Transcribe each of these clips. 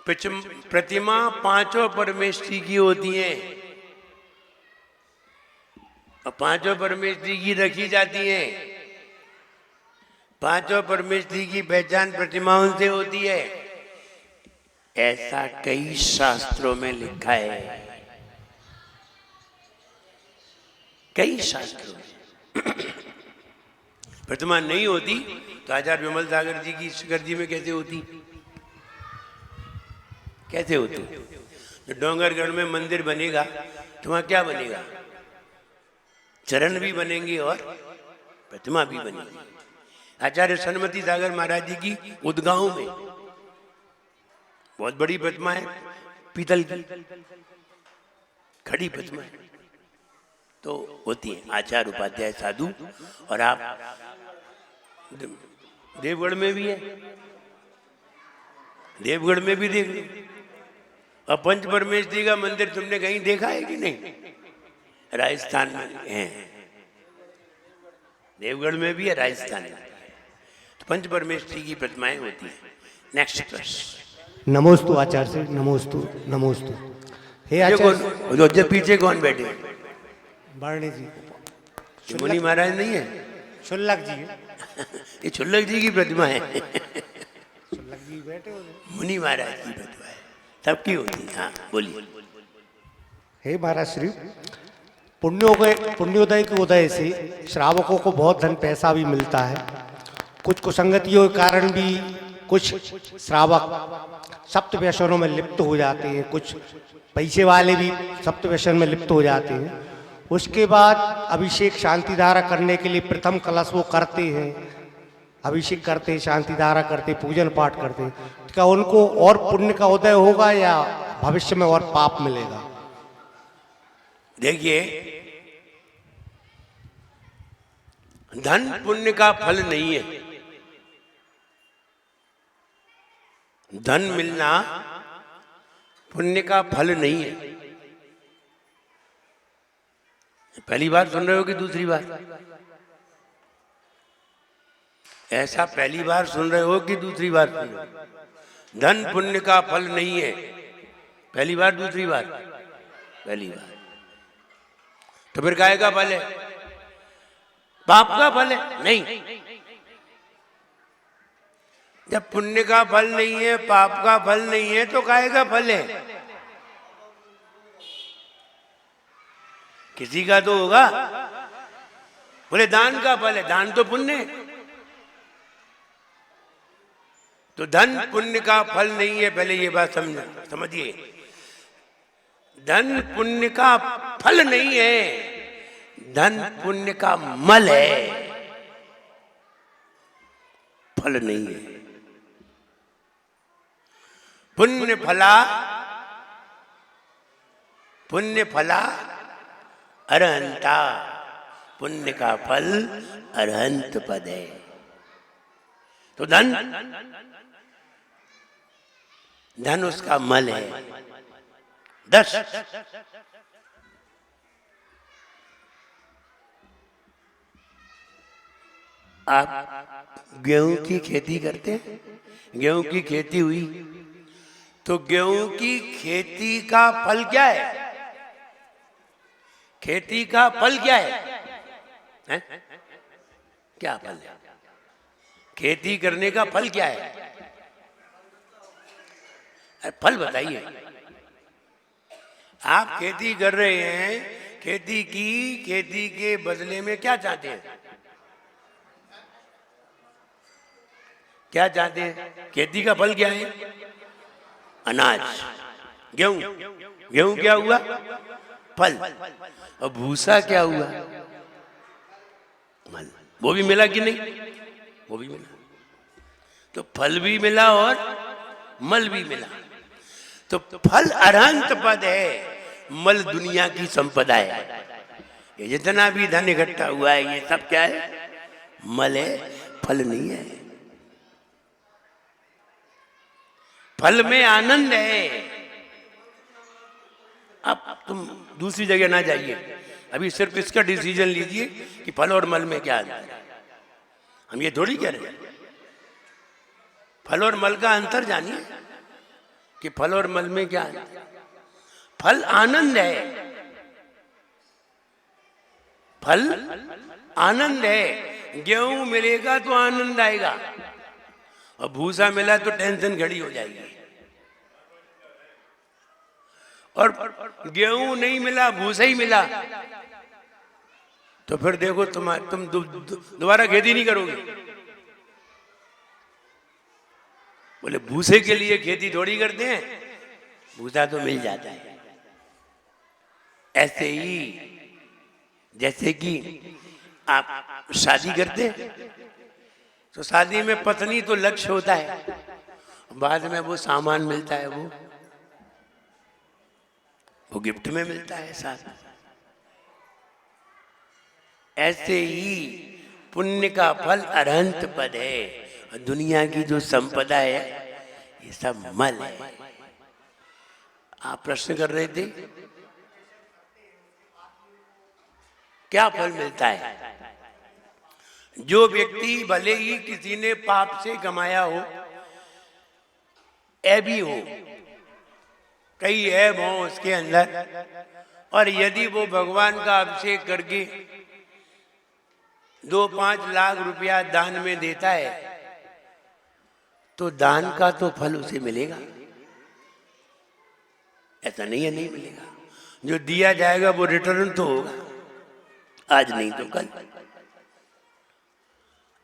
प्रतिमा पांचों परमेष्ठी की होती है और पांचों परमेष्ठी की रखी जाती है। पांचों परमेष्ठी की पहचान प्रतिमाओं से होती है, ऐसा कई शास्त्रों में लिखा है, कई शास्त्रों में। प्रतिमा नहीं होती तो आचार्य विमल सागर जी की शिखर जी में कैसे होती, कैसे होती? तो डोंगरगढ़ में मंदिर बनेगा तो वहां क्या बनेगा? चरण भी बनेंगे और प्रतिमा भी बनेगी। आचार्य सन्मति सागर महाराज जी की उदगांव में बहुत बड़ी प्रतिमा है, पीतल की खड़ी प्रतिमा है, तो होती है। आचार्य उपाध्याय साधु, और आप देवगढ़ में भी है, देवगढ़ में भी देख लो। और पंच परमेष्ठी का मंदिर तुमने कहीं देखा है कि नहीं? राजस्थान में है, देवगढ़ में भी है, राजस्थान में। तो पंच परमेष्ठी की प्रतिमाएं होती हैं। नेक्स्ट प्रश्न। नमोस्तु आचार्य से, नमोस्तु नमोस्तु। हे आचार्य, जो पीछे कौन बैठे? बारणी जी। मुनि महाराज नहीं है? शुल्लक जी है। ये शुल्लक जी की प्रतिमा है। शुल्लक जी बैठे हो। मुनि महाराज की प्रतिमा है, सबकी होती है। हाँ बोलिए। हे महाराज श्री, पुण्योदय के उदय से श्रावकों को बहुत धन पैसा भी मिलता है। कुछ कुसंगतियों के कारण भी कुछ श्रावक सप्त व्यसनों में लिप्त हो जाते हैं, कुछ पैसे वाले भी सप्त व्यसन में लिप्त हो जाते हैं। उसके बाद अभिषेक शांति धारा करने के लिए प्रथम कलश वो करते हैं, अभिषेक करते, शांति धारा करते, पूजन पाठ करते। क्या उनको और पुण्य का उदय होगा या भविष्य में और पाप मिलेगा? देखिए, धन पुण्य का फल नहीं है। धन मिलना पुण्य का फल नहीं है। पहली बार सुन रहे हो कि दूसरी बार? ऐसा पहली बार सुन रहे हो कि दूसरी बार सुन रहे हो? धन पुण्य का फल नहीं है। पहली बार, दूसरी बार? पहली बार। तो फिर काहे का फल है? पाप का फल है? नहीं। जब पुण्य का फल नहीं है, पाप का फल नहीं है, तो काहे का फल है? किसी का तो होगा। बोले दान का फल है, दान तो पुण्य है। तो धन पुण्य का फल नहीं है, पहले ये बात समझिए। धन पुण्य का फल नहीं है, धन पुण्य का मल है, फल नहीं है। पुण्य फला अरहंता, पुण्य का फल अरहंत पद है। तो धन उसका मल है। 10 आप गेहूं की खेती करते हैं, गेहूं की खेती हुई तो गेहूं की खेती का फल क्या है? खेती का फल क्या है? क्या फल है? खेती करने का फल क्या है? फल बताइए। आप खेती कर रहे हैं, खेती के बदले में क्या चाहते हैं? क्या चाहते हैं? खेती का फल क्या है? अनाज। गेहूं क्या हुआ? फल। और भूसा क्या हुआ? मल। वो भी मिला कि नहीं? वो भी मिला। तो फल भी मिला और मल भी मिला। तो फल अरहंत पद है, मल दुनिया की संपदा है। ये जितना भी धन इकट्ठा हुआ है, ये सब क्या है? मल है, फल नहीं है। फल में आनंद है। अब तुम दूसरी जगह ना जाइए, अभी सिर्फ इसका डिसीजन लीजिए कि फल और मल में क्या अंतर है। हम ये थोड़ी कह रहे हैं, फल और मल का अंतर जानिए। कि फल और मल में क्या है? फल आनंद है, फल आनंद है। गेहूं मिलेगा तो आनंद आएगा, और भूसा मिला तो टेंशन खड़ी हो जाएगी। और गेहूं नहीं मिला, भूसा ही मिला, तो फिर देखो तुम दोबारा खेती नहीं करोगे। बोले भूसे के लिए खेती थोड़ी करते हैं, भूसा तो मिल जाता है। ऐसे ही जैसे कि आप शादी करते हैं तो शादी में पत्नी तो लक्ष्य होता है, बाद में वो सामान मिलता है, वो गिफ्ट में मिलता है साथ। ऐसे ही पुण्य का फल अनंत पद है, और दुनिया की जो संपदा है ये सब मल है। आप प्रश्न कर रहे थे क्या फल मिलता है? जो व्यक्ति भले ही किसी ने पाप से कमाया हो, ऐबी हो, कई ऐब हो उसके अंदर, और यदि वो भगवान का अभिषेक करके 2-5 लाख रुपया दान में देता है, तो दान का तो फल उसे मिलेगा। ऐसा नहीं है नहीं मिलेगा। जो दिया जाएगा वो रिटर्न तो होगा, आज नहीं तो कल।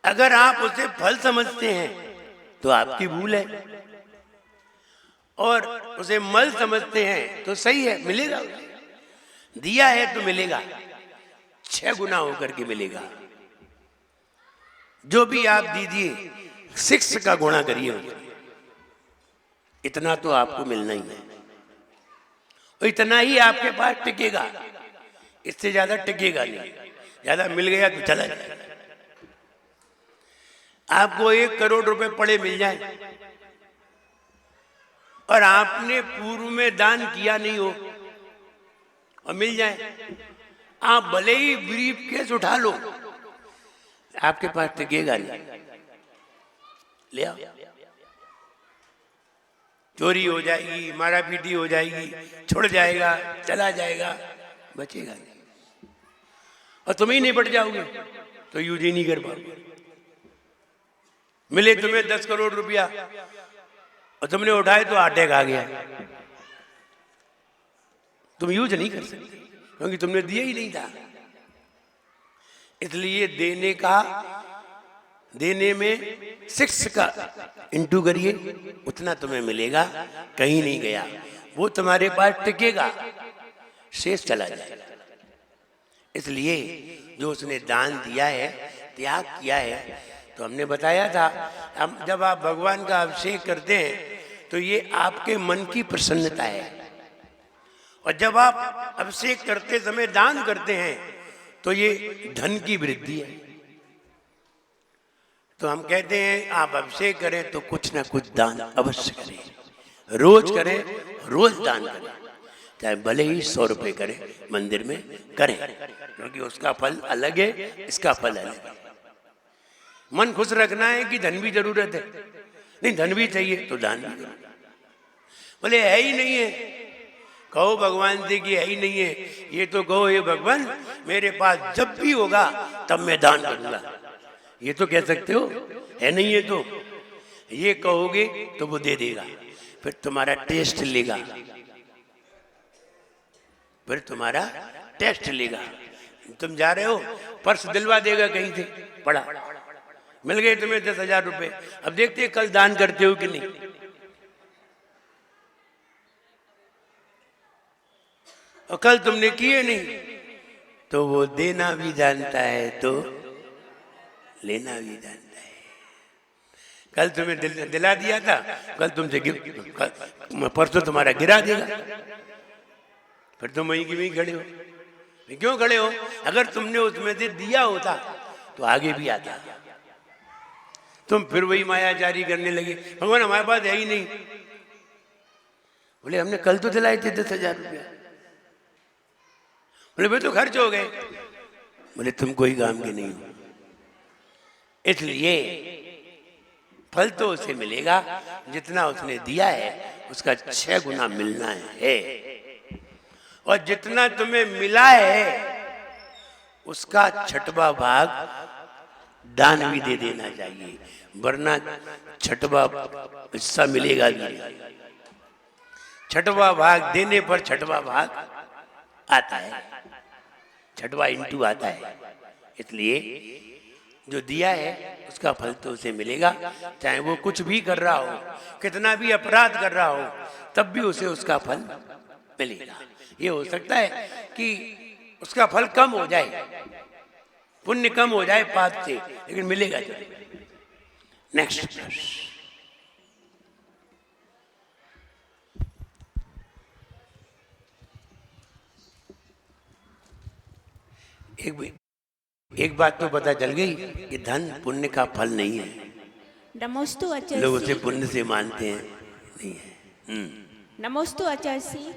अगर आप उसे फल समझते हैं तो आपकी भूल है, और उसे मल समझते हैं तो सही है, मिलेगा। दिया है तो मिलेगा, 6 गुना होकर के मिलेगा। जो भी आप दीजिए 6 का गुणा करिए, इतना तो आपको मिलना ही है, और इतना ही आपके पास टिकेगा, इससे ज्यादा टिकेगा नहीं। ज्यादा मिल गया तो चला जाए। आपको 1 करोड़ रुपए पड़े मिल जाए और आपने पूर्व में दान किया नहीं हो और मिल जाए, आप भले ही ब्रीफ केस उठा लो, आपके पास टिकेगा नहीं। ले आओ, चोरी हो जाएगी, मारा पीटी हो जाएगी, छुड़ जाएगा, चला जाएगा, बचेगा नहीं। और तुम ही निपट जाओगे तो यूज ही नहीं कर पाओगे। मिले तुम्हें 10 करोड़ रुपया और तुमने उठाए तो अटैक आ गया, तुम यूज नहीं कर सकते क्योंकि तुमने दिया ही नहीं था। इसलिए देने में 6 का इंटू करिए, उतना तुम्हें मिलेगा, कहीं नहीं गया, वो तुम्हारे पास टिकेगा, शेष चला जाएगा। इसलिए जो उसने दान दिया है, त्याग किया है, तो हमने बताया था, हम जब आप भगवान का अभिषेक करते हैं तो ये आपके मन की प्रसन्नता है, और जब आप अभिषेक करते समय दान करते हैं तो ये धन की वृद्धि है। तो हम कहते हैं आप अभिषेक करें तो कुछ ना कुछ दान अवश्य करें, रोज करें, रोज दान करें, चाहे भले ही 100 रुपए करें, मंदिर में करें, क्योंकि उसका फल अलग है, इसका फल अलग है। मन खुश रखना है कि धन भी जरूरत है, नहीं धन भी चाहिए तो दान भी करो। बोले है ही नहीं है, कहो भगवान से कि है ही नहीं है, ये तो कहो हे भगवान मेरे पास जब भी होगा तब मैं दान करूंगा, ये तो कह सकते हो। है नहीं है तो ये कहोगे तो वो दे देगा, फिर तुम्हारा टेस्ट लेगा, फिर तुम्हारा टेस्ट लेगा। तुम जा रहे हो, पर्स दिलवा देगा कहीं से पड़ा, मिल गए तुम्हें 10,000 रुपए, अब देखते हैं कल दान करते हो कि नहीं। और कल तुमने किए नहीं तो वो देना भी जानता है तो लेना भी जानता है। कल तुम्हें दिला दिया था, कल तुमसे परसों तुम्हारा गिरा देगा, फिर तुम वहीं की वहीं खड़े हो। क्यों खड़े हो? अगर तुमने उसमें से दिया होता तो आगे भी आता, तुम फिर वही मायाचारी करने लगे, भगवान हमारे पास है ही नहीं। बोले हमने कल तो दिलाए थे 10,000 रुपया। बोले वे तो खर्च हो गए। बोले तुम कोई काम के नहीं हो। इसलिए फल तो उसे मिलेगा जितना उसने दिया है उसका 6 गुना मिलना है, और जितना तुम्हें मिला है उसका 6वां भाग दान भी दे देना चाहिए, वरना 6वां हिस्सा मिलेगा नहीं। 6वां भाग देने पर 6वां भाग आता है, 6वां इंटू आता है। इसलिए जो दिया है उसका फल तो उसे मिलेगा, चाहे वो कुछ भी कर रहा हो, कितना भी अपराध कर रहा हो, तब भी उसे उसका फल मिलेगा। ये हो सकता है कि उसका फल कम हो जाए, पुण्य कम हो जाए पाप से, लेकिन मिलेगा जरूर। नेक्स्ट, एक बात तो पता चल गई कि धन पुण्य का फल नहीं है। नमोस्तु लोग उसे आचार्य। पुण्य से मानते हैं, नहीं है। नमोस्तु आचार्य।